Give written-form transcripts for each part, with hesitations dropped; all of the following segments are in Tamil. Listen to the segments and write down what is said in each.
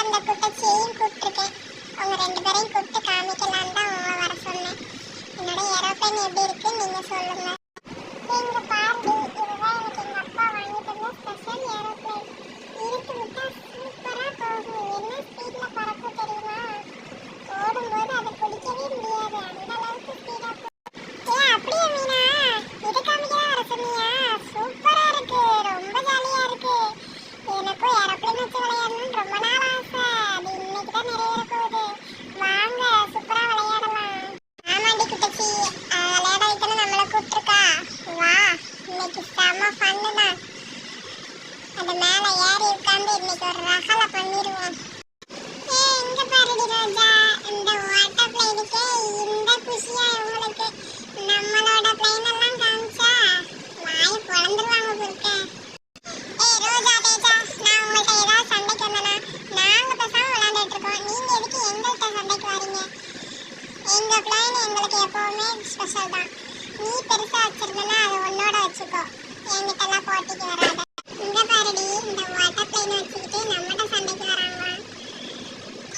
அந்த குட்டச்சியையும் கூப்பிட்டுருக்கேன். அவங்க 2 பேரையும் கூப்பிட்டு காமிக்கலான்னு தான் உங்களை வர சொன்னேன். என்னோட ஏரோப்ளேன் எப்படி இருக்குன்னு நீங்க சொல்லுங்க. எங்க பாரதி, இதுதான் எனக்கு எங்க அப்பா வாங்கிட்டு வந்த ஸ்பெஷல் ஏரோப்ளேன். இழுத்து விட்டா சூப்பரா போகும். என்ன ஸ்பீட்ல பறக்கும் தெரியுமா? ஓடும்போது அதை பிடிக்கவே முடியாது, அந்த அளவுக்கு ஸ்பீடா போகும். அப்படியே மீனா, இது காமிக்கலாம் வர சொன்னியா? சூப்பரா இருக்கு, ரொம்ப ஜாலியா இருக்கு. எனக்கும் ஏரோப்ளேன் வச்சு விளையாடணும்னு ரொம்ப நாள் ஆசை. அது இன்னைக்கு தான் நிறைவேற போகுது. வாங்க சூப்பரா விளையாடலாம். ஆமாண்டி குட்டச்சி, விளையாட வைக்கணும் நம்மளை கூப்பிட்டுருக்கா. வா, இன்னைக்கு செம்ம ஃபன்னு தான். அது மேல ஏறி உட்காந்து இன்னைக்கு ஒரு ரகலை பண்ணிடுவோம். இங்க பாருடி ரோஜா, இந்த வாட்டர் பிளைனுக்கே இந்த குஷியா இவங்களுக்கு. நம்மளோட பிளைன் எல்லாம் காமிச்சா வாய் பொளந்துருவாங்க போல. ரோஜா தேஜா, நான் உங்கள்கிட்ட ஏதாவது சண்டைக்கு வந்தேனா? நாங்க பேசாம விளையாண்டுட்டு இருக்கோம், நீங்க எதுக்கு எங்கள்கிட்ட சண்டைக்கு வரீங்க? எங்க பிளைன் எங்களுக்கு எப்பவுமே ஸ்பெஷல் தான். நீ பெருசா வச்சிருந்தனா அதை உன்னோட வச்சுக்கோ, என்கிட்ட எல்லாம் போட்டிக்கு வராத. இங்க பாருடி, இந்த வாட்டர் பிளைன் வச்சுக்கிட்டு நம்மகிட்ட சண்டைக்கு வராங்களா?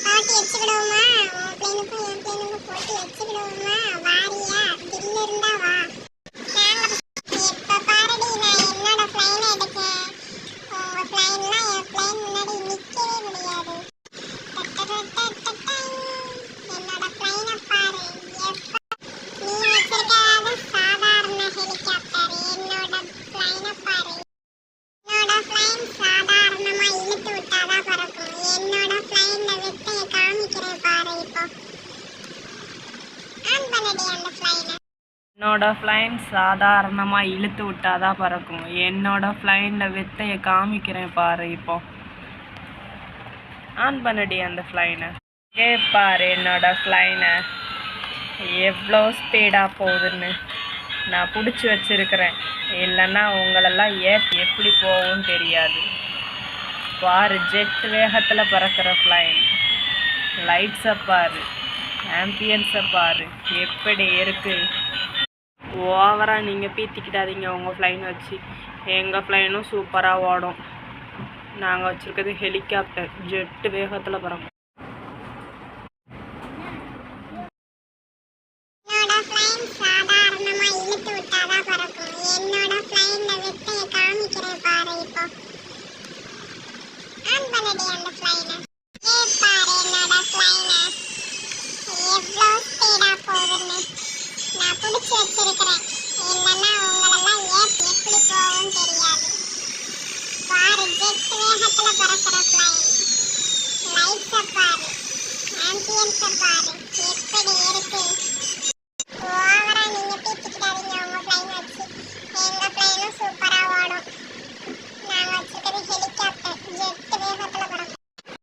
போட்டி வச்சுக்கிடுவோமா? உன் பிளைனுக்கும் என் பிளைனுக்கும் போட்டி வச்சுக்கிடுவோமா? வாரியா? தில்லு இருந்தா வா. இப்ப பாருடி, நான் என்னோட பிளைனை எடுக்கேன். உங்க பிளைன்லாம் என் பிளைன் முன்னாடி நிக்கவே முடியாது. என்னோட பிளைனை பாரு. நீ வச்சிருக்காத சாதாரண ஹெலிகாப்டர், என்னோட பிளைனை பாரு. என்னோட பிளைன் சாதாரணமா இழுத்து விட்டாதான் பறக்கும். என்னோட பிளைன்ல வெட்டையை காமிக்கிறேன் பாரு. இப்போ ஆன் பண்ணடி அந்த பிளைனை. என்னோட ஃப்ளைன் சாதாரணமாக இழுத்து விட்டாதான் பறக்கும். என்னோட ஃப்ளைனில் வித்தையை காமிக்கிறேன் பாரு. இப்போ ஆன் பண்ணடி அந்த ஃப்ளைனை. பாரு என்னோட ஃப்ளைனை எவ்வளோ ஸ்பீடாக போகுதுன்னு. நான் பிடிச்சி வச்சிருக்கிறேன், இல்லைன்னா உங்களெல்லாம் எப்படி போகும்னு தெரியாது. பாரு, ஜெட் வேகத்தில் பறக்கிற ஃப்ளைன். லைட்ஸை பாரு, ஆம்பியன்ஸை பாரு, எப்படி இருக்குது. ஓவராக நீங்கள் பீத்திக்கிட்டாதீங்க உங்கள் ஃப்ளைன் வச்சு. எங்கள் ஃப்ளைனும் சூப்பராக ஓடும். நாங்கள் வச்சுருக்கிறது ஹெலிகாப்டர், ஜெட்டு வேகத்தில் பறக்கும். என்னோட பிளைன் சாதாரணமா இழுத்து விட்டாதான் பறக்கும். என்னோட பிளைன்ல வெட்டையை காமிக்கிறேன் பாரு. இப்போ ஆன் பண்ணடி அந்த பிளைனை. பாரு என்னோட பிளைனை எவ்வளோ ஸ்பீடா போகுதுன்னு. நான் பிடிச்சி வச்சிருக்கிறேன், இல்லைன்னா உங்களெல்லாம் எப்படி போகும்னு தெரியாது. பாரு, ஜெட் வேகத்துல பறக்கிற பிளைன். லைட்ஸை பாரு, ஆம்பியன்ஸை பாரு, எப்படி இருக்கு.